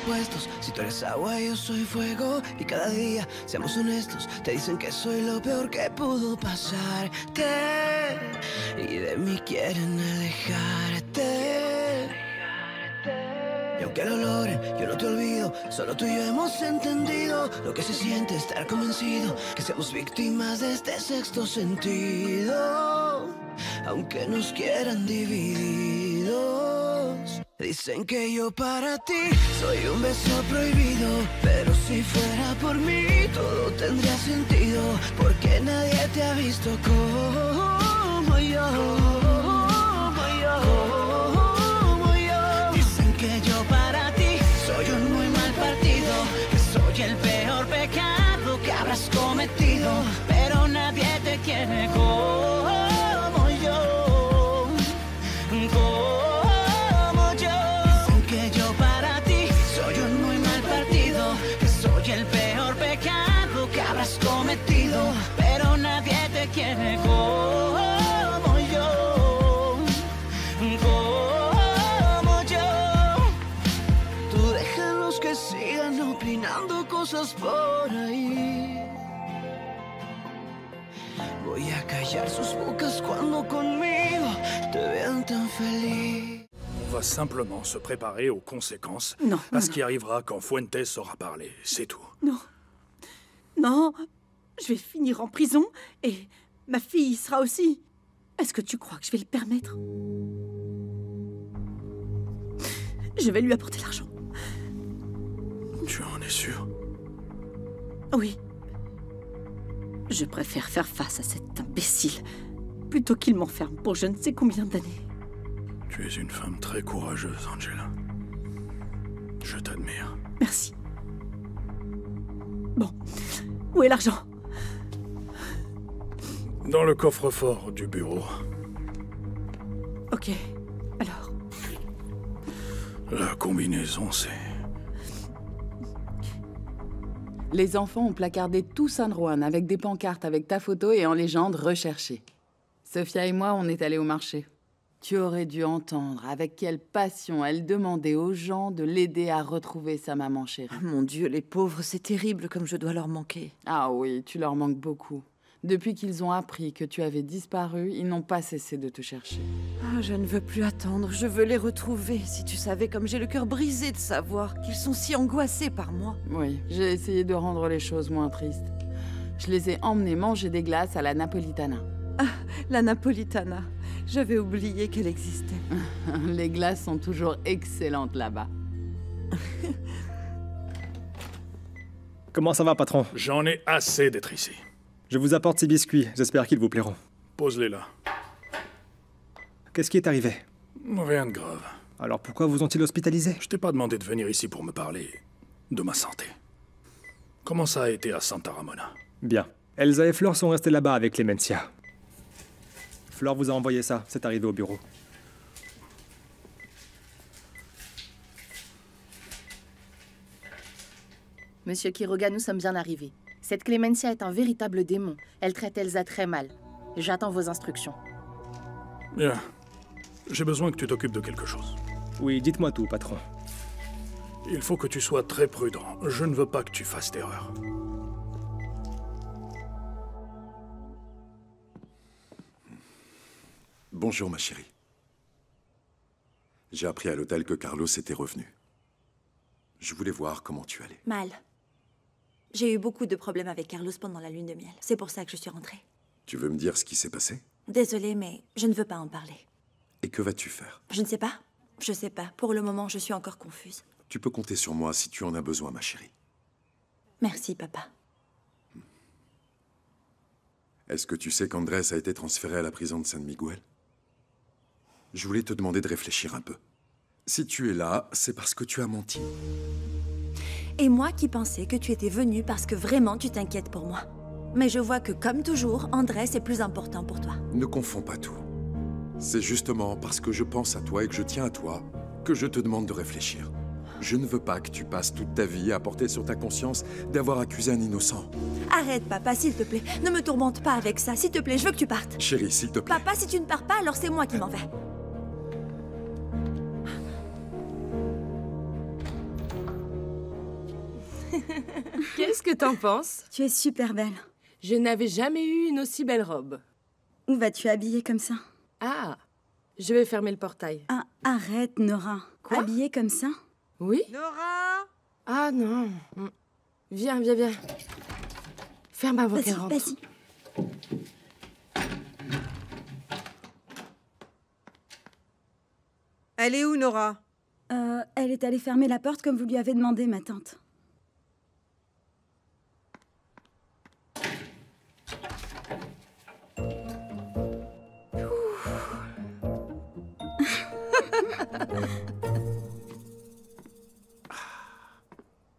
opuestos. Si tú eres agua, yo soy fuego. Y cada día, seamos honestos, te dicen que soy lo peor que pudo pasarte. Y de mí quieren alejarte. Y aunque lo logren, yo no te olvido. Solo tú y yo hemos entendido lo que se siente estar convencido que seamos víctimas de este sexto sentido. Aunque nos quieran divididos. Dicen que yo para ti soy un beso prohibido. Pero si fuera por mí todo tendría sentido. Porque nadie te ha visto como yo. Dicen que yo para ti soy un muy mal partido. Que soy el peor pecado que habrás cometido. Pero nadie te quiere como yo. Como yo. Dicen que yo para ti soy un muy mal partido. Que soy el peor pecado que habrás cometido. Pero nadie te quiere como yo. Como yo. Tú déjalos que sigan opinando cosas por ahí. Voy a callar sus bocas cuando conmigo te vean tan feliz. On va simplement se préparer aux conséquences. Non, à ce qui arrivera quand Fuentes aura parlé. C'est tout. Non. Non. Je vais finir en prison et ma fille y sera aussi. Est-ce que tu crois que je vais le permettre? Je vais lui apporter l'argent. Tu en es sûr? Oui. Je préfère faire face à cet imbécile plutôt qu'il m'enferme pour je ne sais combien d'années. Tu es une femme très courageuse, Angela. Je t'admire. Merci. Bon, où est l'argent? Dans le coffre-fort du bureau. Ok, alors. La combinaison, c'est... Les enfants ont placardé tout San Juan avec des pancartes avec ta photo et en légende recherchée. Sophia et moi, on est allés au marché. Tu aurais dû entendre avec quelle passion elle demandait aux gens de l'aider à retrouver sa maman chérie. Mon Dieu, les pauvres, c'est terrible comme je dois leur manquer. Ah oui, tu leur manques beaucoup. Depuis qu'ils ont appris que tu avais disparu, ils n'ont pas cessé de te chercher. Ah, je ne veux plus attendre, je veux les retrouver. Si tu savais comme j'ai le cœur brisé de savoir qu'ils sont si angoissés par moi. Oui, j'ai essayé de rendre les choses moins tristes. Je les ai emmenés manger des glaces à la Napolitana. Ah, la Napolitana. J'avais oublié qu'elle existait. Les glaces sont toujours excellentes là-bas. Comment ça va, patron? J'en ai assez d'être ici. Je vous apporte ces biscuits, j'espère qu'ils vous plairont. Pose-les là. Qu'est-ce qui est arrivé? Rien de grave. Alors pourquoi vous ont-ils hospitalisé? Je t'ai pas demandé de venir ici pour me parler de ma santé. Comment ça a été à Santa Ramona? Bien. Elsa et Fleur sont restés là-bas avec Clemencia. Fleur vous a envoyé ça, c'est arrivé au bureau. Monsieur Quiroga, nous sommes bien arrivés. Cette Clemencia est un véritable démon. Elle traite Elsa très mal. J'attends vos instructions. Bien. J'ai besoin que tu t'occupes de quelque chose. Oui, dites-moi tout, patron. Il faut que tu sois très prudent. Je ne veux pas que tu fasses d'erreur. Bonjour, ma chérie. J'ai appris à l'hôtel que Carlos était revenu. Je voulais voir comment tu allais. Mal. J'ai eu beaucoup de problèmes avec Carlos pendant la lune de miel. C'est pour ça que je suis rentrée. Tu veux me dire ce qui s'est passé? Désolée, mais je ne veux pas en parler. Et que vas-tu faire? Je ne sais pas. Je sais pas. Pour le moment, je suis encore confuse. Tu peux compter sur moi si tu en as besoin, ma chérie. Merci, papa. Est-ce que tu sais qu'Andrés a été transféré à la prison de San Miguel? Je voulais te demander de réfléchir un peu. Si tu es là, c'est parce que tu as menti. Et moi qui pensais que tu étais venu parce que vraiment tu t'inquiètes pour moi. Mais je vois que, comme toujours, Andrés est plus important pour toi. Ne confonds pas tout. C'est justement parce que je pense à toi et que je tiens à toi que je te demande de réfléchir. Je ne veux pas que tu passes toute ta vie à porter sur ta conscience d'avoir accusé un innocent. Arrête, papa, s'il te plaît. Ne me tourmente pas avec ça. S'il te plaît, je veux que tu partes. Chérie, s'il te plaît. Papa, si tu ne pars pas, alors c'est moi qui m'en vais. Qu'est-ce que t'en penses? Tu es super belle. Je n'avais jamais eu une aussi belle robe. Où vas-tu habiller comme ça? Ah, je vais fermer le portail. Ah, arrête, Nora. Quoi? Habillée comme ça? Oui? Nora! Ah non. Viens, viens, viens. Ferme avant qu'elle rentre. Vas-y. Elle est où, Nora? Elle est allée fermer la porte comme vous lui avez demandé, ma tante.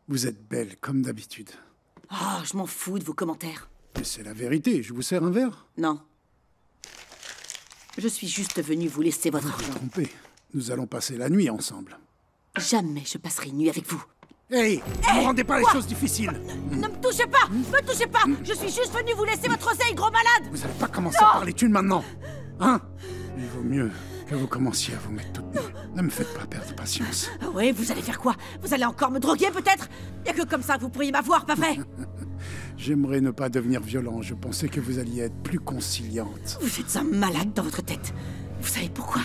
Vous êtes belle, comme d'habitude. Oh, je m'en fous de vos commentaires. Mais c'est la vérité, je vous sers un verre? Non. Je suis juste venue vous laisser votre argent. Trompé. Nous allons passer la nuit ensemble. Jamais je passerai une nuit avec vous. Hey, ne me rendez pas les choses difficiles. Ne me touchez pas! Me touchez pas! Je suis juste venue vous laisser votre oseille, gros malade! Vous allez pas commencer à parler thunes maintenant. Hein? Il vaut mieux que vous commenciez à vous mettre toute nue. Ne me faites pas perdre patience. Oui, vous allez faire quoi? Vous allez encore me droguer, peut-être? Y'a que comme ça que vous pourriez m'avoir, pas vrai? J'aimerais ne pas devenir violent. Je pensais que vous alliez être plus conciliante. Vous êtes un malade dans votre tête. Vous savez pourquoi?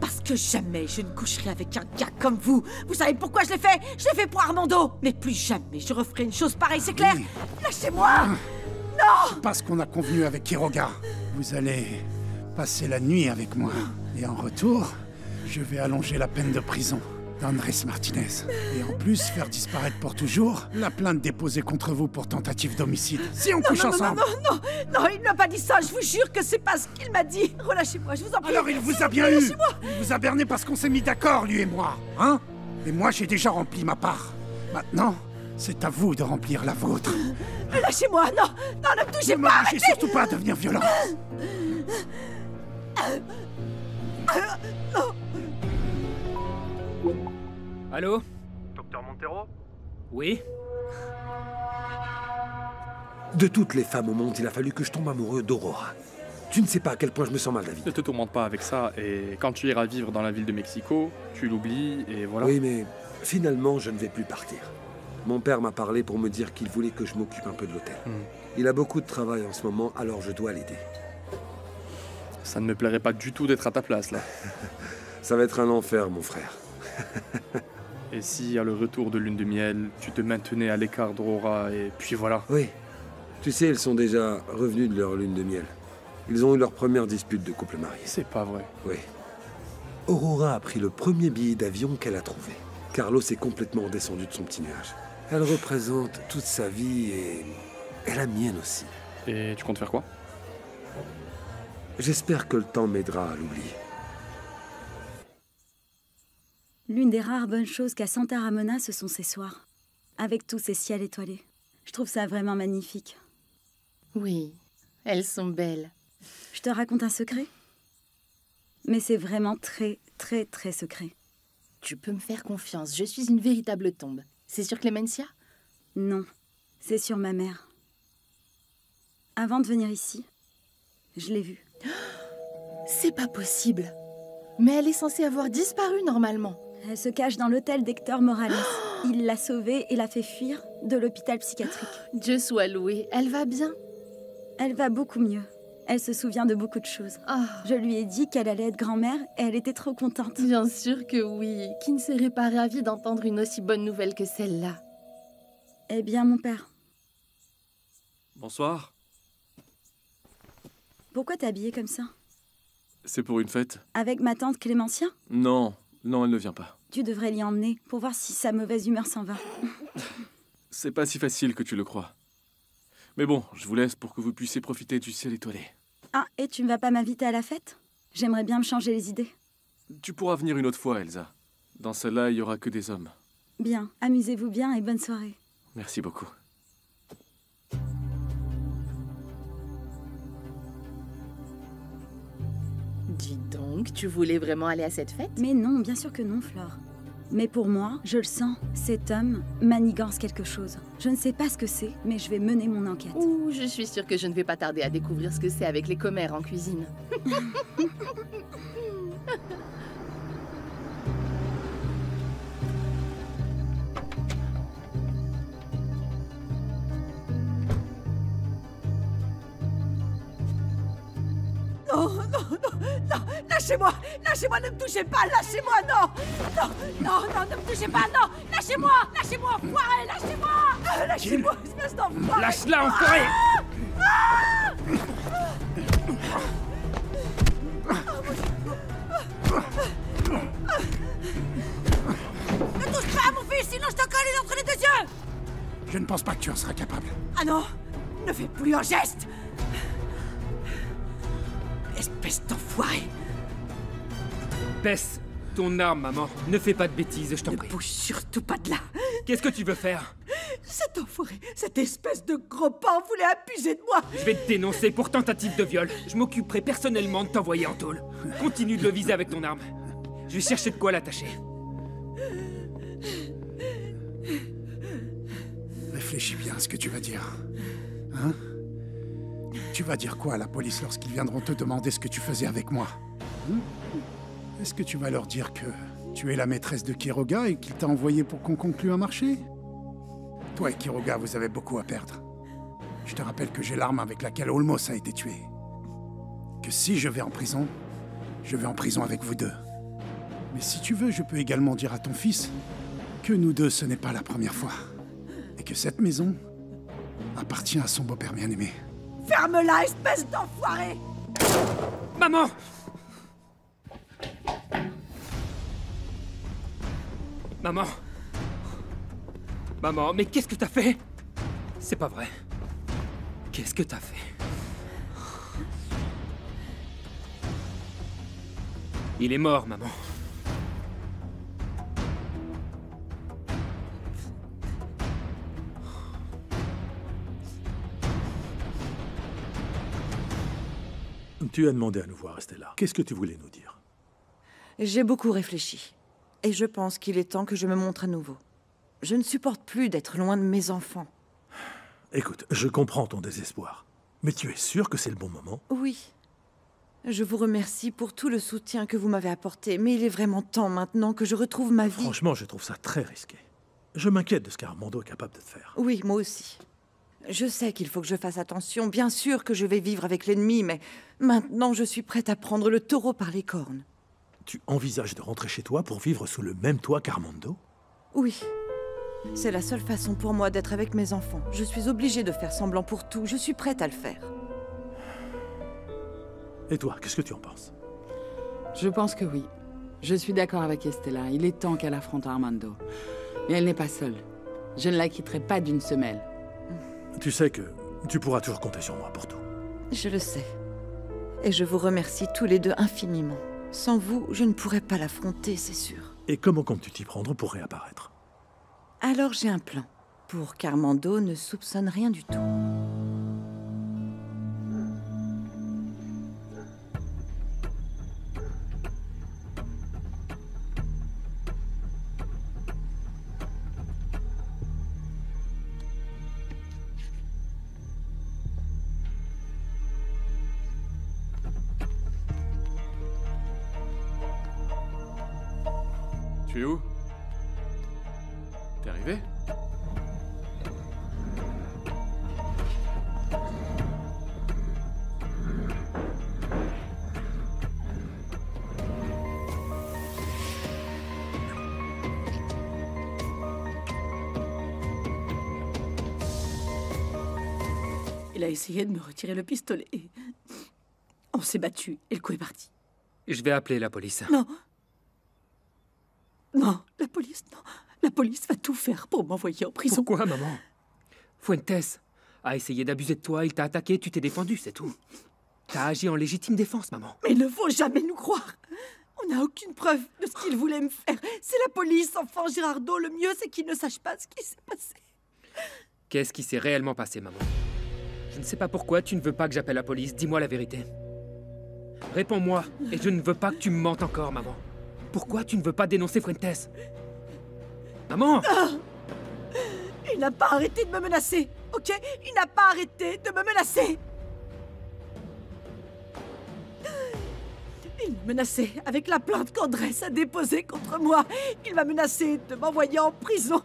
Parce que jamais je ne coucherai avec un gars comme vous. Vous savez pourquoi je l'ai fait? Je l'ai fait pour Armando. Mais plus jamais je referai une chose pareille, c'est clair? Lâchez-moi! Non! C'est pas ce qu'on a convenu avec Quiroga. Vous allez passer la nuit avec moi. Et en retour, je vais allonger la peine de prison d'Andrés Martinez. Et en plus, faire disparaître pour toujours la plainte déposée contre vous pour tentative d'homicide. Si on couche ensemble! Non, il ne m'a pas dit ça. Je vous jure que c'est pas ce qu'il m'a dit. Relâchez-moi, je vous en prie. Alors il vous a bien eu! Il vous a berné parce qu'on s'est mis d'accord, lui et moi, hein? Et moi, j'ai déjà rempli ma part. Maintenant, c'est à vous de remplir la vôtre. Lâchez-moi, non, ne me touchez Ne pas. m'obligez surtout pas à devenir violent. Allô? Docteur Montero? Oui? De toutes les femmes au monde, il a fallu que je tombe amoureux d'Aurora. Tu ne sais pas à quel point je me sens mal, David. Ne te tourmente pas avec ça, et quand tu iras vivre dans la ville de Mexico, tu l'oublies, et voilà. Oui, mais finalement, je ne vais plus partir. Mon père m'a parlé pour me dire qu'il voulait que je m'occupe un peu de l'hôtel. Il a beaucoup de travail en ce moment, alors je dois l'aider. Ça ne me plairait pas du tout d'être à ta place, là. Ça va être un enfer, mon frère. Et si, à le retour de lune de miel, tu te maintenais à l'écart d'Aurora, et puis voilà. Oui. Tu sais, ils sont déjà revenus de leur lune de miel. Ils ont eu leur première dispute de couple marié. C'est pas vrai. Oui. Aurora a pris le premier billet d'avion qu'elle a trouvé. Carlos est complètement descendu de son petit nuage. Elle représente toute sa vie et la mienne aussi. Et tu comptes faire quoi? J'espère que le temps m'aidera à l'oublier. L'une des rares bonnes choses qu'a Santa Ramona, ce sont ses soirs. Avec tous ces ciels étoilés. Je trouve ça vraiment magnifique. Oui, elles sont belles. Je te raconte un secret? Mais c'est vraiment très, très, très secret. Tu peux me faire confiance, je suis une véritable tombe. C'est sur Clémencia? Non, c'est sur ma mère. Avant de venir ici, je l'ai vue. C'est pas possible. Mais elle est censée avoir disparu normalement. Elle se cache dans l'hôtel d'Hector Morales. Il l'a sauvée et l'a fait fuir de l'hôpital psychiatrique. Dieu soit loué, elle va bien? Elle va beaucoup mieux. Elle se souvient de beaucoup de choses. Je lui ai dit qu'elle allait être grand-mère et elle était trop contente. Bien sûr que oui. Qui ne serait pas ravi d'entendre une aussi bonne nouvelle que celle-là? Eh bien, mon père. Bonsoir. Pourquoi t'es habillée comme ça? C'est pour une fête? Avec ma tante Clémencia? Non, elle ne vient pas. Tu devrais l'y emmener pour voir si sa mauvaise humeur s'en va. C'est pas si facile que tu le crois. Mais bon, je vous laisse pour que vous puissiez profiter du ciel étoilé. Ah, et tu ne vas pas m'inviter à la fête? J'aimerais bien me changer les idées. Tu pourras venir une autre fois, Elsa. Dans celle-là, il y aura que des hommes. Bien, amusez-vous bien et bonne soirée. Merci beaucoup. Dis donc, tu voulais vraiment aller à cette fête? Mais non, bien sûr que non, Flore. Mais pour moi, je le sens, cet homme manigance quelque chose. Je ne sais pas ce que c'est, mais je vais mener mon enquête. Ouh, je suis sûre que je ne vais pas tarder à découvrir ce que c'est avec les commères en cuisine. Lâchez-moi! Lâchez-moi, ne me touchez pas! Lâchez-moi, non! Non, non, non, ne me touchez pas, non! Lâchez-moi! Lâchez-moi, enfoiré! Lâchez-moi! Lâchez-moi, espèce d'enfoiré! Lâche-la, enfoiré! Ne touche pas à mon fils, sinon je t'en colle entre les deux yeux! Je ne pense pas que tu en seras capable. Ah non! Ne fais plus un geste! Espèce d'enfoiré! Baisse ton arme, maman. Ne fais pas de bêtises, je t'en prie. Ne bouge surtout pas de là! Qu'est-ce que tu veux faire? Cet enfoiré, cette espèce de gros pan voulait abuser de moi! Je vais te dénoncer pour tentative de viol. Je m'occuperai personnellement de t'envoyer en tôle. Continue de le viser avec ton arme. Je vais chercher de quoi l'attacher. Réfléchis bien à ce que tu vas dire. Hein? Tu vas dire quoi à la police lorsqu'ils viendront te demander ce que tu faisais avec moi? Est-ce que tu vas leur dire que tu es la maîtresse de Quiroga et qu'il t'a envoyé pour qu'on conclue un marché? Toi et Quiroga, vous avez beaucoup à perdre. Je te rappelle que j'ai l'arme avec laquelle Olmos a été tué. Que si je vais en prison avec vous deux. Mais si tu veux, je peux également dire à ton fils que nous deux, ce n'est pas la première fois. Et que cette maison appartient à son beau-père bien-aimé. Ferme-la, espèce d'enfoiré! Maman! Maman! Maman, mais qu'est-ce que t'as fait? C'est pas vrai. Qu'est-ce que t'as fait? Il est mort, maman. Tu as demandé à nous voir, Estella. Qu'est-ce que tu voulais nous dire? J'ai beaucoup réfléchi. Et je pense qu'il est temps que je me montre à nouveau. Je ne supporte plus d'être loin de mes enfants. Écoute, je comprends ton désespoir. Mais tu es sûr que c'est le bon moment? Oui. Je vous remercie pour tout le soutien que vous m'avez apporté, mais il est vraiment temps maintenant que je retrouve ma vie. Franchement, je trouve ça très risqué. Je m'inquiète de ce qu'Armando est capable de te faire. Oui, moi aussi. Je sais qu'il faut que je fasse attention. Bien sûr que je vais vivre avec l'ennemi, mais maintenant je suis prête à prendre le taureau par les cornes. Tu envisages de rentrer chez toi pour vivre sous le même toit qu'Armando? Oui. C'est la seule façon pour moi d'être avec mes enfants. Je suis obligée de faire semblant pour tout. Je suis prête à le faire. Et toi, qu'est-ce que tu en penses? Je pense que oui. Je suis d'accord avec Estella. Il est temps qu'elle affronte Armando. Mais elle n'est pas seule. Je ne la quitterai pas d'une semelle. Tu sais que tu pourras toujours compter sur moi pour tout. Je le sais. Et je vous remercie tous les deux infiniment. Sans vous, je ne pourrais pas l'affronter, c'est sûr. Et comment comptes-tu t'y prendre pour réapparaître? Alors j'ai un plan. Pour qu'Armando ne soupçonne rien du tout. Tu es où? T'es arrivé? Il a essayé de me retirer le pistolet. On s'est battu et le coup est parti. Je vais appeler la police. Non. Non, la police, non. La police va tout faire pour m'envoyer en prison. Pourquoi, maman? Fuentes a essayé d'abuser de toi, il t'a attaqué, tu t'es défendu, c'est tout. T'as agi en légitime défense, maman. Mais il ne faut jamais nous croire. On n'a aucune preuve de ce qu'il voulait me faire. C'est la police, enfant Girardeau. Le mieux, c'est qu'il ne sache pas ce qui s'est passé. Qu'est-ce qui s'est réellement passé, maman? Je ne sais pas pourquoi tu ne veux pas que j'appelle la police. Dis-moi la vérité. Réponds-moi, et je ne veux pas que tu me mentes encore, maman. Pourquoi tu ne veux pas dénoncer Fuentes? Maman! Il n'a pas arrêté de me menacer, ok? Il n'a pas arrêté de me menacer! Il me menaçait avec la plainte qu'Andrés a déposée contre moi. Il m'a menacé de m'envoyer en prison.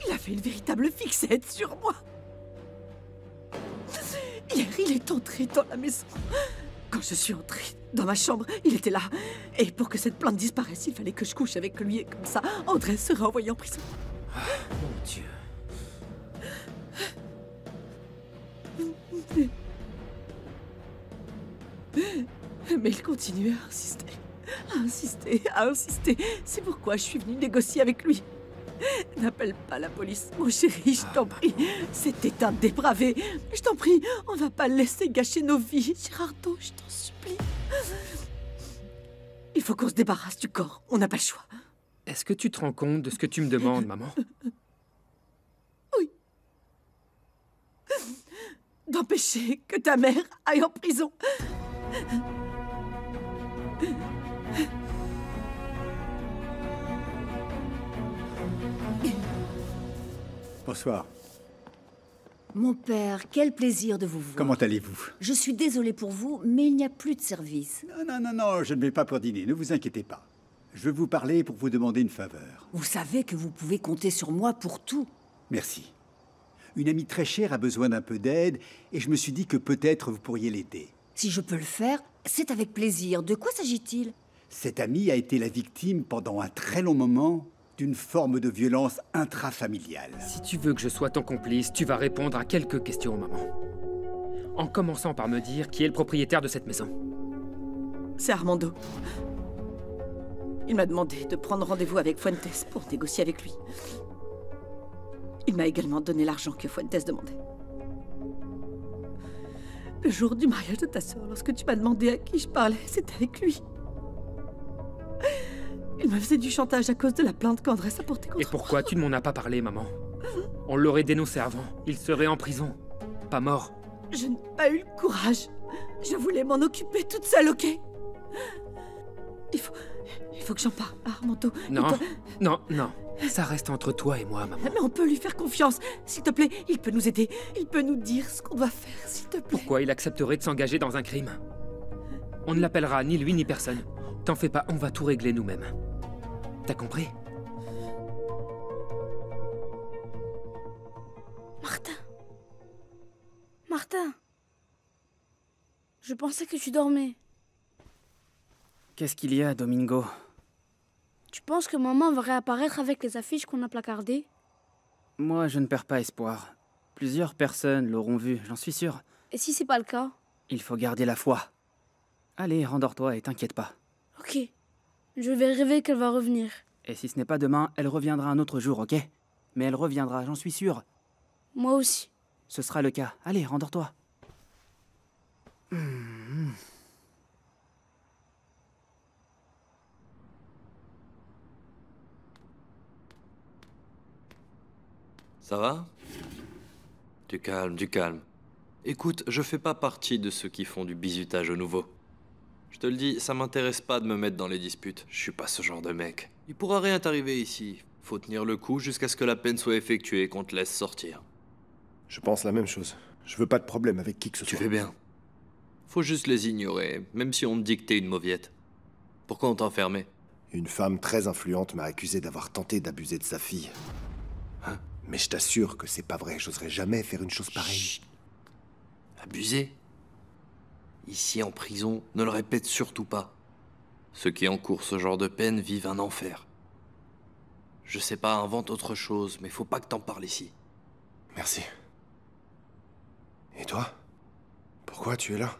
Il a fait une véritable fixette sur moi. Hier, il est entré dans la maison. Quand je suis entrée, Dans ma chambre, il était là. Et pour que cette plante disparaisse, il fallait que je couche avec lui. Et comme ça, Andrés serait envoyé en prison. Mon Dieu. Mais il continuait à insister. À insister, à insister. C'est pourquoi je suis venue négocier avec lui. N'appelle pas la police, mon chéri, je t'en prie. C'était un dépravé. Je t'en prie, on va pas le laisser gâcher nos vies. Gérardo, je t'en supplie. Il faut qu'on se débarrasse du corps. On n'a pas le choix. Est-ce que tu te rends compte de ce que tu me demandes, maman? Oui. D'empêcher que ta mère aille en prison. Bonsoir. Mon père, quel plaisir de vous voir. Comment allez-vous? Je suis désolée pour vous, mais il n'y a plus de service. Non, je ne vais pas pour dîner, ne vous inquiétez pas. Je veux vous parler pour vous demander une faveur. Vous savez que vous pouvez compter sur moi pour tout. Merci. Une amie très chère a besoin d'un peu d'aide et je me suis dit que peut-être vous pourriez l'aider. Si je peux le faire, c'est avec plaisir. De quoi s'agit-il? Cette amie a été la victime pendant un très long moment d'une forme de violence intrafamiliale. Si tu veux que je sois ton complice, tu vas répondre à quelques questions, maman. En commençant par me dire qui est le propriétaire de cette maison. C'est Armando. Il m'a demandé de prendre rendez-vous avec Fuentes pour négocier avec lui. Il m'a également donné l'argent que Fuentes demandait. Le jour du mariage de ta sœur, lorsque tu m'as demandé à qui je parlais, c'était avec lui. Il me faisait du chantage à cause de la plainte qu'Andrés a portée contre moi. Et pourquoi tu ne m'en as pas parlé, maman? On l'aurait dénoncé avant. Il serait en prison, pas mort. Je n'ai pas eu le courage. Je voulais m'en occuper toute seule, ok? Il faut que j'en parle à Armando. Non. Ça reste entre toi et moi, maman. Mais on peut lui faire confiance. S'il te plaît, il peut nous aider. Il peut nous dire ce qu'on doit faire, s'il te plaît. Pourquoi il accepterait de s'engager dans un crime? On ne l'appellera ni lui ni personne. T'en fais pas, on va tout régler nous-mêmes. T'as compris? Martin. Je pensais que tu dormais. Qu'est-ce qu'il y a, Domingo? Tu penses que maman va réapparaître avec les affiches qu'on a placardées? Moi, je ne perds pas espoir. Plusieurs personnes l'auront vu, j'en suis sûr. Et si c'est pas le cas? Il faut garder la foi. Allez, rendors-toi et t'inquiète pas. Ok. Je vais rêver qu'elle va revenir. Et si ce n'est pas demain, elle reviendra un autre jour, ok? Mais elle reviendra, j'en suis sûr. Moi aussi. Ce sera le cas. Allez, rendors-toi. Ça va? Du calme, du calme. Écoute, je fais pas partie de ceux qui font du bizutage au nouveau. Je te le dis, ça m'intéresse pas de me mettre dans les disputes. Je suis pas ce genre de mec. Il pourra rien t'arriver ici. Faut tenir le coup jusqu'à ce que la peine soit effectuée et qu'on te laisse sortir. Je pense la même chose. Je veux pas de problème avec qui que ce soit. Tu fais bien. Faut juste les ignorer, même si on te dit que t'es une mauviette. Pourquoi on t'a enfermé? Une femme très influente m'a accusé d'avoir tenté d'abuser de sa fille. Hein? Mais je t'assure que c'est pas vrai. J'oserais jamais faire une chose pareille. Chut. Abuser? Ici, en prison, ne le répète surtout pas. Ceux qui encourent ce genre de peine vivent un enfer. Je sais pas, invente autre chose, mais faut pas que t'en parles ici. Merci. Et toi? Pourquoi tu es là?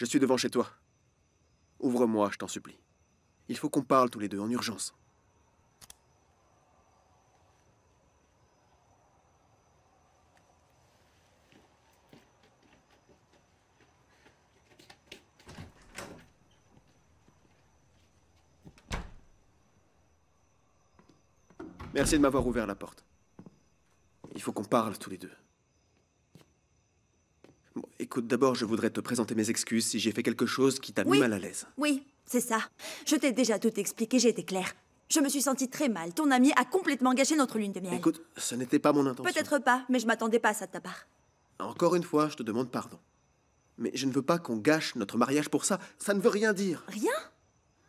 Je suis devant chez toi. Ouvre-moi, je t'en supplie. Il faut qu'on parle tous les deux, en urgence. Merci de m'avoir ouvert la porte. Il faut qu'on parle tous les deux. Bon, écoute, d'abord, je voudrais te présenter mes excuses si j'ai fait quelque chose qui t'a mis mal à l'aise. Oui, c'est ça. Je t'ai déjà tout expliqué, j'ai été claire. Je me suis sentie très mal. Ton ami a complètement gâché notre lune de miel. Écoute, ce n'était pas mon intention. Peut-être pas, mais je m'attendais pas à ça de ta part. Encore une fois, je te demande pardon. Mais je ne veux pas qu'on gâche notre mariage pour ça. Ça ne veut rien dire. Rien?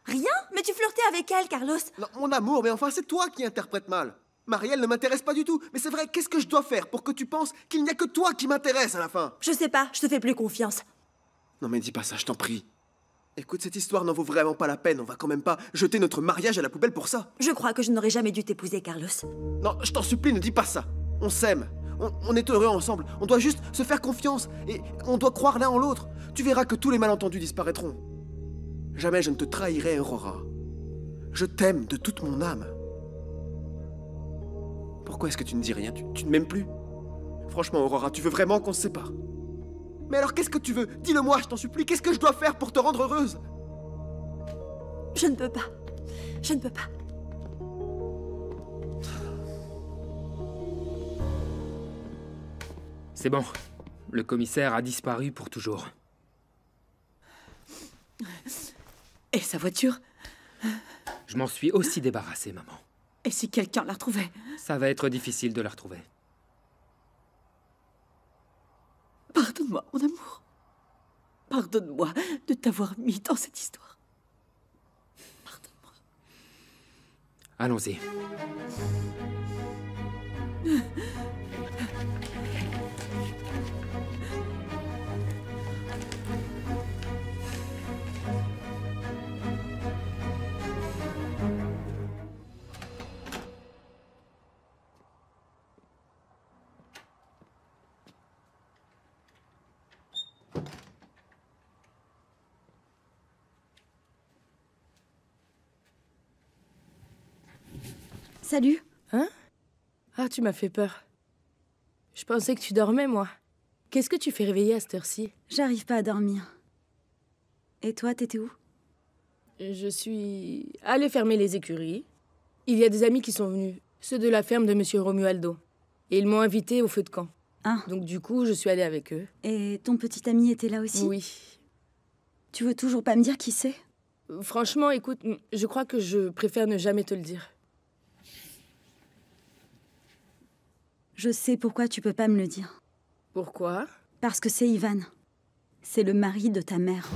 Rien? Mais tu flirtais avec elle, Carlos. Non, mon amour, mais enfin, c'est toi qui interprètes mal. Marielle ne m'intéresse pas du tout. Mais c'est vrai, qu'est-ce que je dois faire pour que tu penses qu'il n'y a que toi qui m'intéresse à la fin? Je sais pas, je te fais plus confiance. Non mais dis pas ça, je t'en prie. Écoute, cette histoire n'en vaut vraiment pas la peine. On va quand même pas jeter notre mariage à la poubelle pour ça. Je crois que je n'aurais jamais dû t'épouser, Carlos. Non, je t'en supplie, ne dis pas ça. On s'aime. On est heureux ensemble. On doit juste se faire confiance. Et on doit croire l'un en l'autre. Tu verras que tous les malentendus disparaîtront. Jamais je ne te trahirai, Aurora. Je t'aime de toute mon âme. Pourquoi est-ce que tu ne dis rien? Tu ne m'aimes plus? Franchement, Aurora, tu veux vraiment qu'on se sépare? Mais alors qu'est-ce que tu veux? Dis-le-moi, je t'en supplie. Qu'est-ce que je dois faire pour te rendre heureuse? Je ne peux pas. Je ne peux pas. C'est bon. Le commissaire a disparu pour toujours. Et sa voiture? Je m'en suis aussi débarrassé, maman. Et si quelqu'un la retrouvait? Ça va être difficile de la retrouver. Pardonne-moi, mon amour. Pardonne-moi de t'avoir mis dans cette histoire. Pardonne-moi. Allons-y. Salut. Hein? Ah, tu m'as fait peur. Je pensais que tu dormais, moi. Qu'est-ce que tu fais réveiller à cette heure-ci? J'arrive pas à dormir. Et toi, t'étais où? Je suis allée fermer les écuries. Il y a des amis qui sont venus, ceux de la ferme de Monsieur Romualdo. Et ils m'ont invité au feu de camp. Ah. Donc du coup, je suis allée avec eux. Et ton petit ami était là aussi? Oui. Tu veux toujours pas me dire qui c'est? Franchement, écoute, je crois que je préfère ne jamais te le dire. Je sais pourquoi tu peux pas me le dire. Pourquoi? Parce que c'est Ivan. C'est le mari de ta mère.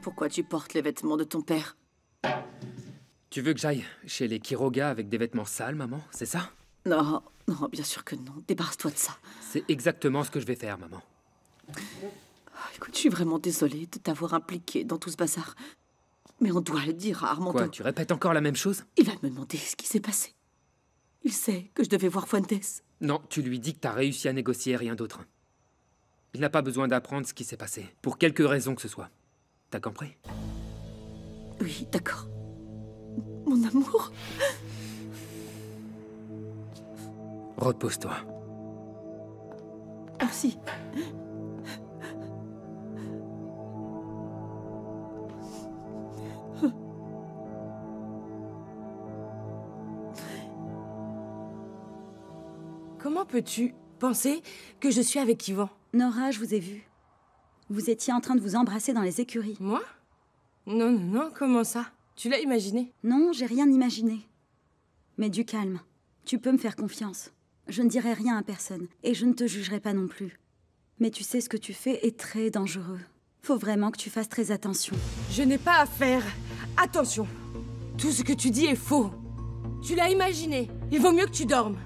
Pourquoi tu portes les vêtements de ton père? Tu veux que j'aille chez les Quiroga avec des vêtements sales, maman? C'est ça? Non, non, bien sûr que non. Débarrasse-toi de ça. C'est exactement ce que je vais faire, maman. Écoute, je suis vraiment désolée de t'avoir impliquée dans tout ce bazar. Mais on doit le dire à Armando. Quoi, tu répètes encore la même chose? Il va me demander ce qui s'est passé. Il sait que je devais voir Fuentes. Non, tu lui dis que t'as réussi à négocier, rien d'autre. Il n'a pas besoin d'apprendre ce qui s'est passé, pour quelque raison que ce soit. T'as compris? Oui, d'accord. Mon amour. Repose-toi. Merci. Comment peux-tu penser que je suis avec Yvan? Nora, je vous ai vu. Vous étiez en train de vous embrasser dans les écuries. Moi? Non, non, non, comment ça? Tu l'as imaginé? Non, j'ai rien imaginé. Mais du calme. Tu peux me faire confiance. Je ne dirai rien à personne, et je ne te jugerai pas non plus. Mais tu sais, ce que tu fais est très dangereux. Faut vraiment que tu fasses très attention. Je n'ai pas à faire attention. Tout ce que tu dis est faux. Tu l'as imaginé. Il vaut mieux que tu dormes.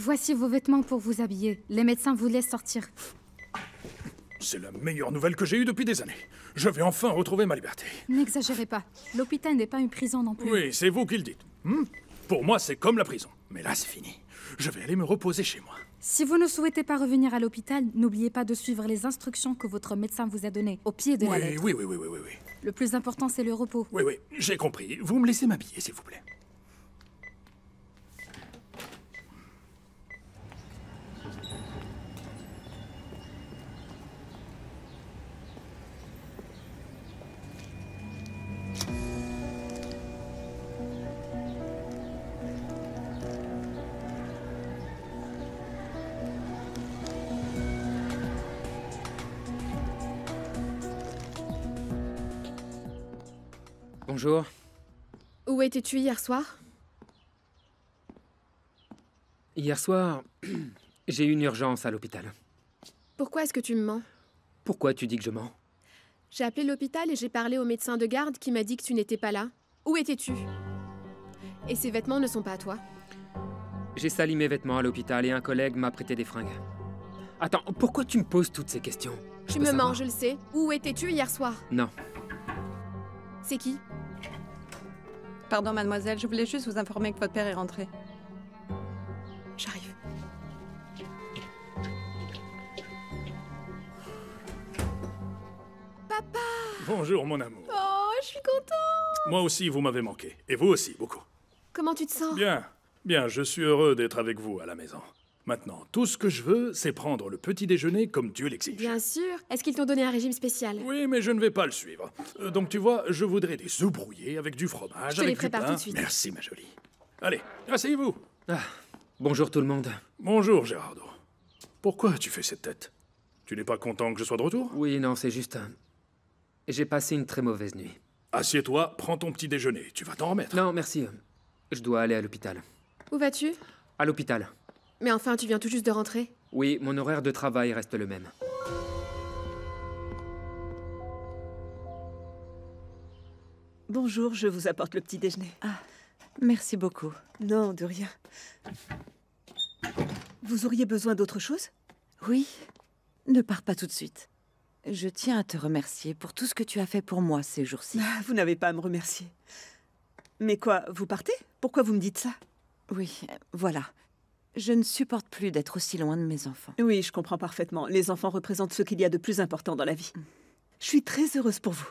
Voici vos vêtements pour vous habiller. Les médecins vous laissent sortir. C'est la meilleure nouvelle que j'ai eue depuis des années. Je vais enfin retrouver ma liberté. N'exagérez pas. L'hôpital n'est pas une prison non plus. Oui, c'est vous qui le dites. Pour moi, c'est comme la prison. Mais là, c'est fini. Je vais aller me reposer chez moi. Si vous ne souhaitez pas revenir à l'hôpital, n'oubliez pas de suivre les instructions que votre médecin vous a données, au pied de la lettre. Oui. Le plus important, c'est le repos. Oui, j'ai compris. Vous me laissez m'habiller, s'il vous plaît. Bonjour. Où étais-tu hier soir? Hier soir, j'ai eu une urgence à l'hôpital. Pourquoi est-ce que tu me mens? Pourquoi tu dis que je mens? J'ai appelé l'hôpital et j'ai parlé au médecin de garde qui m'a dit que tu n'étais pas là. Où étais-tu? Et ces vêtements ne sont pas à toi. J'ai sali mes vêtements à l'hôpital et un collègue m'a prêté des fringues. Attends, pourquoi tu me poses toutes ces questions? Tu me mens, je le sais. Où étais-tu hier soir? Non. C'est qui? Pardon, mademoiselle, je voulais juste vous informer que votre père est rentré. J'arrive. Papa! Bonjour, mon amour. Oh, je suis contente! Moi aussi, vous m'avez manqué. Et vous aussi, beaucoup. Comment tu te sens? Bien, je suis heureux d'être avec vous à la maison. Maintenant, tout ce que je veux, c'est prendre le petit déjeuner comme Dieu l'exige. Bien sûr. Est-ce qu'ils t'ont donné un régime spécial? Oui, mais je ne vais pas le suivre. Donc tu vois, je voudrais des œufs brouillés avec du fromage, je te avec les prépare du pain. Tout de suite. Merci, ma jolie. Allez, asseyez-vous. Bonjour tout le monde. Bonjour, Gérardo. Pourquoi tu fais cette tête? Tu n'es pas content que je sois de retour? Oui, non, c'est juste... J'ai passé une très mauvaise nuit. Assieds-toi, prends ton petit déjeuner. Tu vas t'en remettre. Non, merci. Je dois aller à l'hôpital. Où vas-tu? À l'hôpital. Mais enfin, tu viens tout juste de rentrer. Oui, mon horaire de travail reste le même. Bonjour, je vous apporte le petit déjeuner. Ah, merci beaucoup. Non, de rien. Vous auriez besoin d'autre chose? Oui. Ne pars pas tout de suite. Je tiens à te remercier pour tout ce que tu as fait pour moi ces jours-ci. Vous n'avez pas à me remercier. Mais quoi, vous partez? Pourquoi vous me dites ça? Oui, voilà. Je ne supporte plus d'être aussi loin de mes enfants. Oui, je comprends parfaitement. Les enfants représentent ce qu'il y a de plus important dans la vie. Je suis très heureuse pour vous.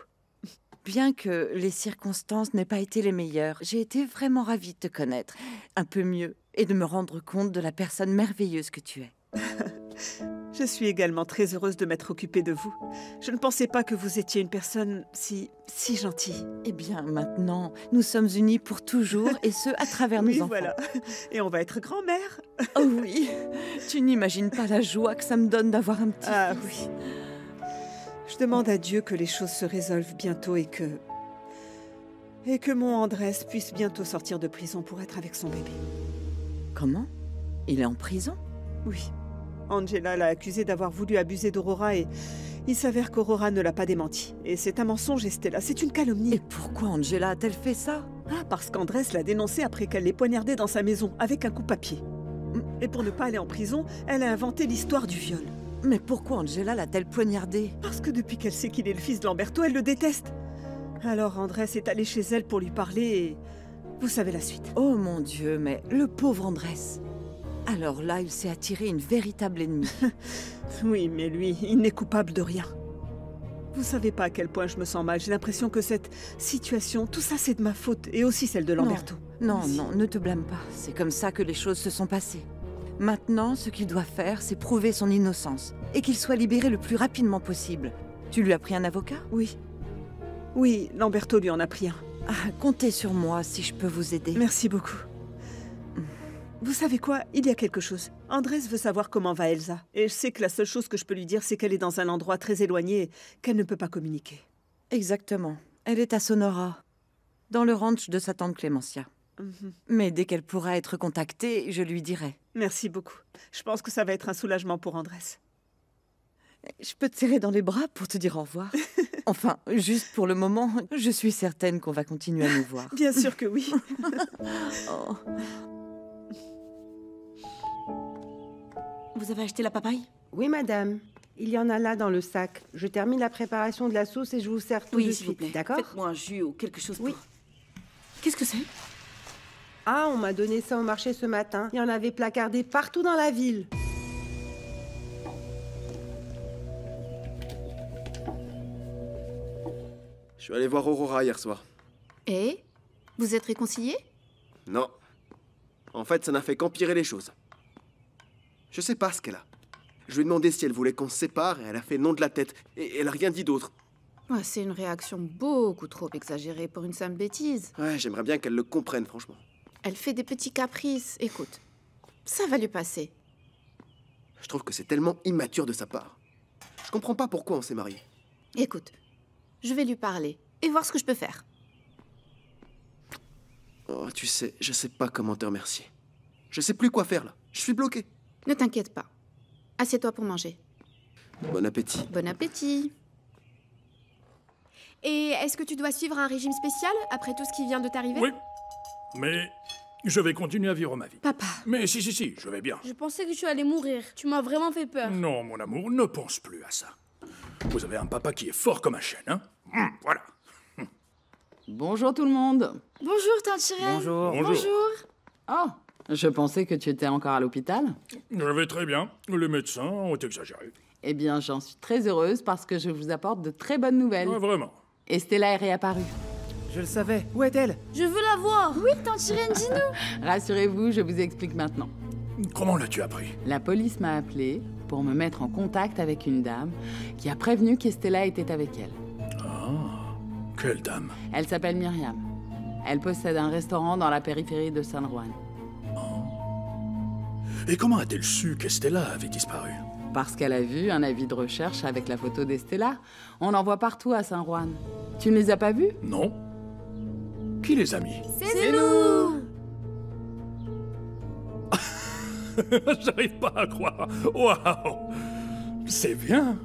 Bien que les circonstances n'aient pas été les meilleures, j'ai été vraiment ravie de te connaître un peu mieux et de me rendre compte de la personne merveilleuse que tu es. Je suis également très heureuse de m'être occupée de vous. Je ne pensais pas que vous étiez une personne si gentille. Eh bien, maintenant, nous sommes unis pour toujours, et ce, à travers nos enfants. Voilà. Et on va être grand-mère. Oh oui. Tu n'imagines pas la joie que ça me donne d'avoir un petit Ah fils. Oui. Je demande à Dieu que les choses se résolvent bientôt et que mon Andrés puisse bientôt sortir de prison pour être avec son bébé. Comment? Il est en prison? Oui. Angela l'a accusé d'avoir voulu abuser d'Aurora et il s'avère qu'Aurora ne l'a pas démenti. Et c'est un mensonge, Estella, c'est une calomnie. Et pourquoi Angela a-t-elle fait ça? Ah, parce qu'Andrés l'a dénoncé après qu'elle l'ait poignardé dans sa maison, avec un coupe-papier. Et pour ne pas aller en prison, elle a inventé l'histoire du viol. Mais pourquoi Angela l'a-t-elle poignardé? Parce que depuis qu'elle sait qu'il est le fils de Lamberto, elle le déteste. Alors Andrés est allé chez elle pour lui parler et... vous savez la suite. Oh mon Dieu, mais le pauvre Andrés. Alors là, il s'est attiré une véritable ennemie. Oui, mais lui, il n'est coupable de rien. Vous savez pas à quel point je me sens mal. J'ai l'impression que cette situation, tout ça, c'est de ma faute. Et aussi celle de Lamberto. Non, ne te blâme pas. C'est comme ça que les choses se sont passées. Maintenant, ce qu'il doit faire, c'est prouver son innocence. Et qu'il soit libéré le plus rapidement possible. Tu lui as pris un avocat? Oui. Oui, Lamberto lui en a pris un. Ah, comptez sur moi si je peux vous aider. Merci beaucoup. Vous savez quoi? Il y a quelque chose. Andrés veut savoir comment va Elsa. Et je sais que la seule chose que je peux lui dire, c'est qu'elle est dans un endroit très éloigné et qu'elle ne peut pas communiquer. Exactement. Elle est à Sonora, dans le ranch de sa tante Clémencia. Mais dès qu'elle pourra être contactée, je lui dirai. Merci beaucoup. Je pense que ça va être un soulagement pour Andrés. Je peux te serrer dans les bras pour te dire au revoir. Enfin, juste pour le moment, je suis certaine qu'on va continuer à nous voir. Bien sûr que oui. Oh. Vous avez acheté la papaye? Oui, madame. Il y en a là dans le sac. Je termine la préparation de la sauce et je vous sers tout de suite, d'accord? Faites-moi un jus ou quelque chose pour... Oui. Qu'est-ce que c'est? Ah, on m'a donné ça au marché ce matin. Il y en avait placardé partout dans la ville. Je suis allé voir Aurora hier soir. Et vous êtes réconciliés? Non. En fait, ça n'a fait qu'empirer les choses. Je sais pas ce qu'elle a. Je lui ai demandé si elle voulait qu'on se sépare et elle a fait non de la tête. Et elle a rien dit d'autre. Ouais, c'est une réaction beaucoup trop exagérée pour une simple bêtise. Ouais, j'aimerais bien qu'elle le comprenne, franchement. Elle fait des petits caprices. Écoute, ça va lui passer. Je trouve que c'est tellement immature de sa part. Je comprends pas pourquoi on s'est mariés. Écoute, je vais lui parler et voir ce que je peux faire. Oh, tu sais, je sais pas comment te remercier. Je sais plus quoi faire, là. Je suis bloqué. Ne t'inquiète pas. Assieds-toi pour manger. Bon appétit. Bon appétit. Et est-ce que tu dois suivre un régime spécial après tout ce qui vient de t'arriver? Oui, mais je vais continuer à vivre ma vie. Papa. Mais si, je vais bien. Je pensais que tu allais mourir. Tu m'as vraiment fait peur. Non, mon amour, ne pense plus à ça. Vous avez un papa qui est fort comme un chêne, hein? Voilà. Bonjour tout le monde. Bonjour, tante Sirène. Bonjour. Bonjour. Oh, je pensais que tu étais encore à l'hôpital. Je vais très bien. Les médecins ont exagéré. Eh bien, j'en suis très heureuse parce que je vous apporte de très bonnes nouvelles. Ouais, vraiment. Et Stella est réapparue. Je le savais. Où est-elle? Je veux la voir. Oui, tante Sirène, dis-nous. Rassurez-vous, je vous explique maintenant. Comment l'as-tu appris? La police m'a appelé pour me mettre en contact avec une dame qui a prévenu qu'Estella était avec elle. Ah, quelle dame? Elle s'appelle Myriam. Elle possède un restaurant dans la périphérie de San Juan. Et comment a-t-elle su qu'Estella avait disparu? Parce qu'elle a vu un avis de recherche avec la photo d'Estella. On en voit partout à San Juan. Tu ne les as pas vus? Non. Qui les a mis? C'est nous. J'arrive pas à croire. Waouh! C'est bien.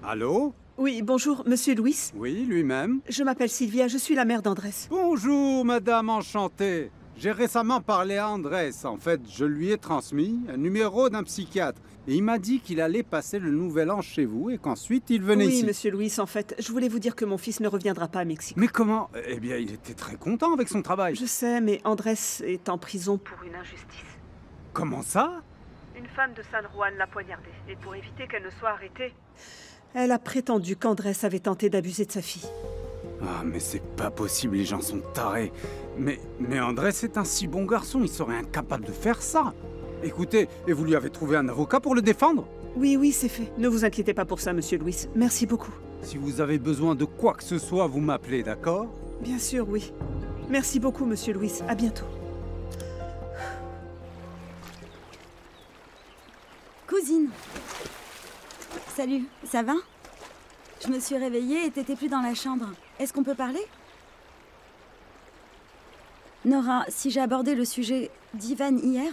Allô? Oui, bonjour, monsieur Louis. Oui, lui-même. Je m'appelle Sylvia, je suis la mère d'Andrés. Bonjour, madame, enchantée. J'ai récemment parlé à Andrés. En fait, je lui ai transmis un numéro d'un psychiatre. Et il m'a dit qu'il allait passer le nouvel an chez vous et qu'ensuite il venait ici. Oui, monsieur Louis, en fait, je voulais vous dire que mon fils ne reviendra pas à Mexico. Mais comment? Eh bien, il était très content avec son travail. Je sais, mais Andrés est en prison pour une injustice. Comment ça? Une femme de San Juan l'a poignardée. Et pour éviter qu'elle ne soit arrêtée, elle a prétendu qu'Andrés avait tenté d'abuser de sa fille. Ah, mais c'est pas possible, les gens sont tarés. Mais Andrés est un si bon garçon, il serait incapable de faire ça. Écoutez, et vous lui avez trouvé un avocat pour le défendre? Oui, c'est fait. Ne vous inquiétez pas pour ça, monsieur Louis. Merci beaucoup. Si vous avez besoin de quoi que ce soit, vous m'appelez, d'accord? Bien sûr, oui. Merci beaucoup, monsieur Louis. À bientôt. Cousine. Salut, ça va? Je me suis réveillée et t'étais plus dans la chambre. Est-ce qu'on peut parler? Nora, si j'ai abordé le sujet d'Ivan hier,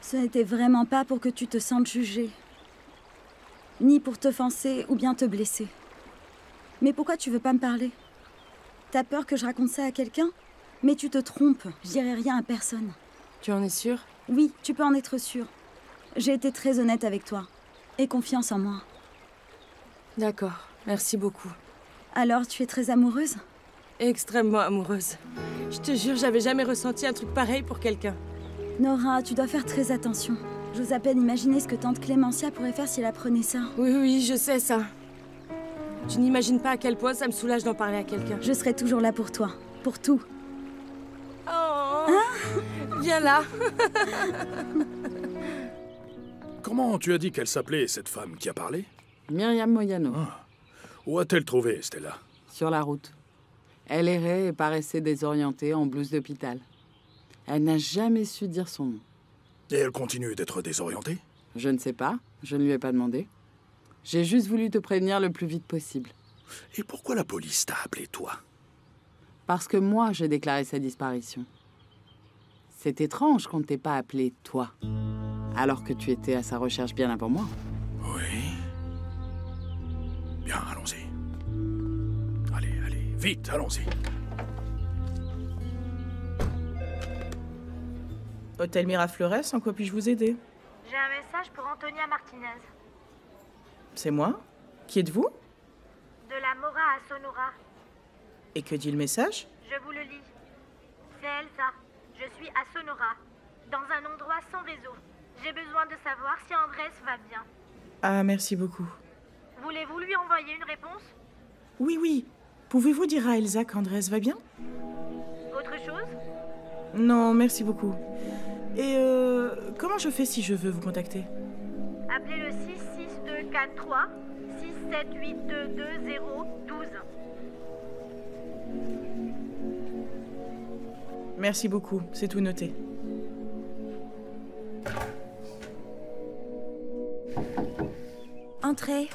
ce n'était vraiment pas pour que tu te sentes jugée, ni pour t'offenser ou bien te blesser. Mais pourquoi tu veux pas me parler? T'as peur que je raconte ça à quelqu'un? Mais tu te trompes, je dirai rien à personne. Tu en es sûre? Oui, tu peux en être sûre. J'ai été très honnête avec toi. Aie confiance en moi. D'accord, merci beaucoup. Alors, tu es très amoureuse? Extrêmement amoureuse. Je te jure, j'avais jamais ressenti un truc pareil pour quelqu'un. Nora, tu dois faire très attention. J'ose à peine imaginer ce que tante Clémentia pourrait faire si elle apprenait ça. Oui, je sais ça. Tu n'imagines pas à quel point ça me soulage d'en parler à quelqu'un. Je serai toujours là pour toi. Pour tout. Oh, viens là. Comment tu as dit qu'elle s'appelait, cette femme qui a parlé? Myriam Moyano. Ah. Où a-t-elle trouvé, Stella? Sur la route. Elle errait et paraissait désorientée en blouse d'hôpital. Elle n'a jamais su dire son nom. Et elle continue d'être désorientée? Je ne sais pas, je ne lui ai pas demandé. J'ai juste voulu te prévenir le plus vite possible. Et pourquoi la police t'a appelé, toi? Parce que moi, j'ai déclaré sa disparition. C'est étrange qu'on ne t'ait pas appelé, toi, alors que tu étais à sa recherche bien avant moi. Oui. Bien, allons-y. Allez, vite, allons-y. Hôtel Miraflores, en quoi puis-je vous aider? J'ai un message pour Antonia Martinez. C'est moi? Qui êtes-vous? De la Mora à Sonora. Et que dit le message? Je vous le lis. C'est Elsa. Je suis à Sonora, dans un endroit sans réseau. J'ai besoin de savoir si Andrés va bien. Ah, merci beaucoup. Voulez-vous lui envoyer une réponse? Oui, oui. Pouvez-vous dire à Elsa qu'Andrés va bien? Autre chose? Non, merci beaucoup. Et comment je fais si je veux vous contacter? Appelez le 66243 678222012. Merci beaucoup, c'est tout noté. Entrez.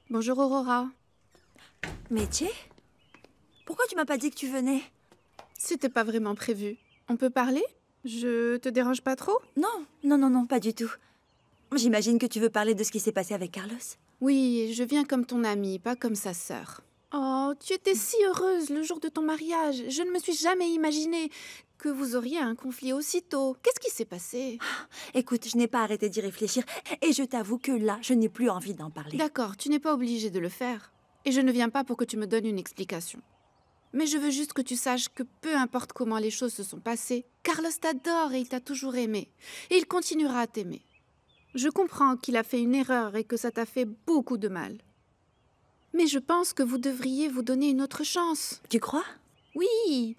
Bonjour Aurora. Métier? Pourquoi tu m'as pas dit que tu venais? C'était pas vraiment prévu. On peut parler? Je te dérange pas trop? Non, pas du tout. J'imagine que tu veux parler de ce qui s'est passé avec Carlos. Oui, je viens comme ton amie, pas comme sa sœur. Oh, tu étais si heureuse le jour de ton mariage. Je ne me suis jamais imaginé que vous auriez un conflit aussitôt. Qu'est-ce qui s'est passé? Écoute, je n'ai pas arrêté d'y réfléchir et je t'avoue que là, je n'ai plus envie d'en parler. D'accord, tu n'es pas obligée de le faire. Et je ne viens pas pour que tu me donnes une explication. Mais je veux juste que tu saches que peu importe comment les choses se sont passées, Carlos t'adore et il t'a toujours aimé. Et il continuera à t'aimer. Je comprends qu'il a fait une erreur et que ça t'a fait beaucoup de mal. Mais je pense que vous devriez vous donner une autre chance. Tu crois? Oui.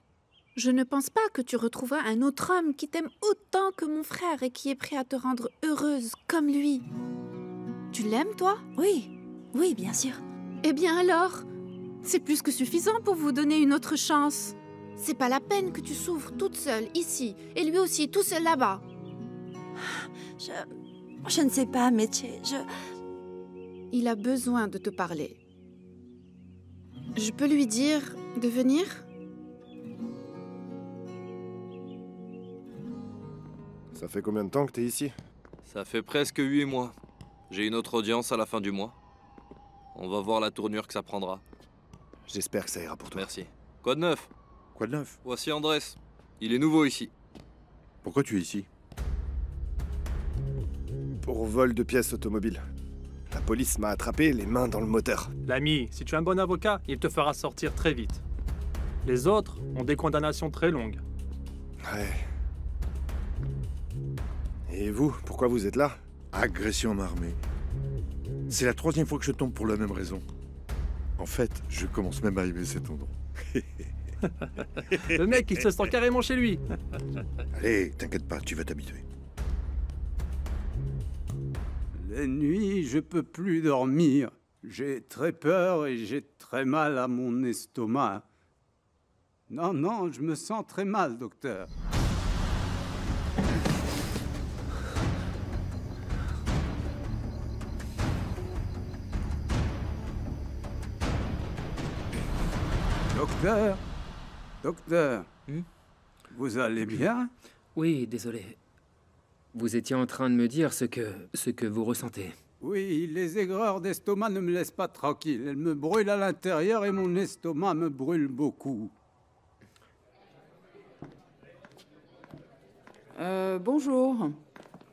Je ne pense pas que tu retrouveras un autre homme qui t'aime autant que mon frère et qui est prêt à te rendre heureuse comme lui. Tu l'aimes, toi? Oui, bien sûr. Eh bien alors, c'est plus que suffisant pour vous donner une autre chance. C'est pas la peine que tu souffres toute seule ici et lui aussi tout seul là-bas. Je ne sais pas, Métier, Il a besoin de te parler. Je peux lui dire de venir? Ça fait combien de temps que t'es ici? Ça fait presque 8 mois. J'ai une autre audience à la fin du mois. On va voir la tournure que ça prendra. J'espère que ça ira pour toi. Merci. Quoi de neuf? Quoi de neuf? Voici Andrés. Il est nouveau ici. Pourquoi tu es ici? Pour vol de pièces automobiles. La police m'a attrapé les mains dans le moteur. L'ami, si tu es un bon avocat, il te fera sortir très vite. Les autres ont des condamnations très longues. Ouais. Et vous, pourquoi vous êtes là? Agression armée. C'est la 3e fois que je tombe pour la même raison. En fait, je commence même à aimer cet endroit. Le mec, il se sent carrément chez lui. Allez, t'inquiète pas, tu vas t'habituer. Les nuits, je peux plus dormir. J'ai très peur et j'ai très mal à mon estomac. Non, je me sens très mal, docteur. Docteur, vous allez bien? Oui, désolé. Vous étiez en train de me dire ce que vous ressentez. Oui, les aigreurs d'estomac ne me laissent pas tranquille. Elles me brûlent à l'intérieur et mon estomac me brûle beaucoup. Bonjour.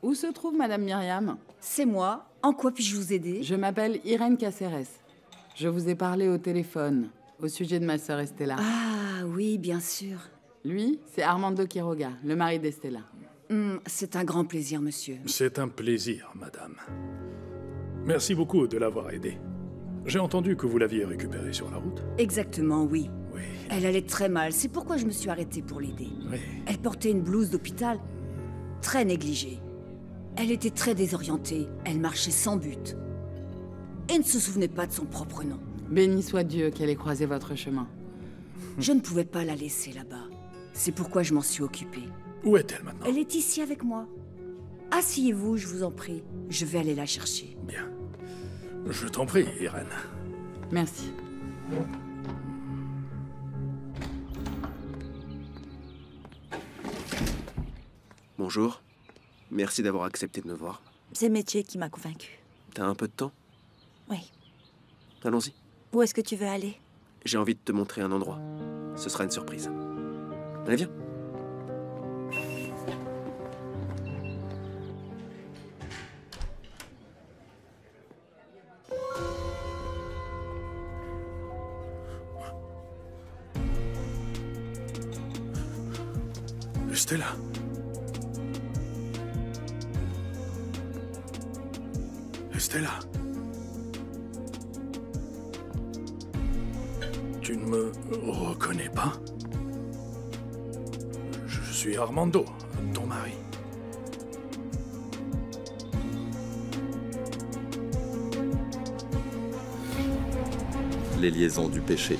Où se trouve Madame Myriam? C'est moi. En quoi puis-je vous aider? Je m'appelle Irène Caceres. Je vous ai parlé au téléphone, au sujet de ma sœur Estella. Ah oui, bien sûr. Lui, c'est Armando Quiroga, le mari d'Estella. C'est un grand plaisir, monsieur. C'est un plaisir, madame. Merci beaucoup de l'avoir aidée. J'ai entendu que vous l'aviez récupérée sur la route. Exactement, oui. Elle allait très mal, c'est pourquoi je me suis arrêtée pour l'aider. Oui. Elle portait une blouse d'hôpital très négligée. Elle était très désorientée, elle marchait sans but. Et ne se souvenait pas de son propre nom. Béni soit Dieu qu'elle ait croisé votre chemin. Je ne pouvais pas la laisser là-bas. C'est pourquoi je m'en suis occupée. Où est-elle maintenant? Elle est ici avec moi. Asseyez-vous, je vous en prie. Je vais aller la chercher. Bien. Je t'en prie, Irène. Merci. Bonjour. Merci d'avoir accepté de me voir. C'est Métier qui m'a convaincue. T'as un peu de temps? Oui. Allons-y. Où est-ce que tu veux aller? J'ai envie de te montrer un endroit. Ce sera une surprise. Allez, viens. Estella. Estella. Tu ne me reconnais pas? Je suis Armando, ton mari. Les liaisons du péché.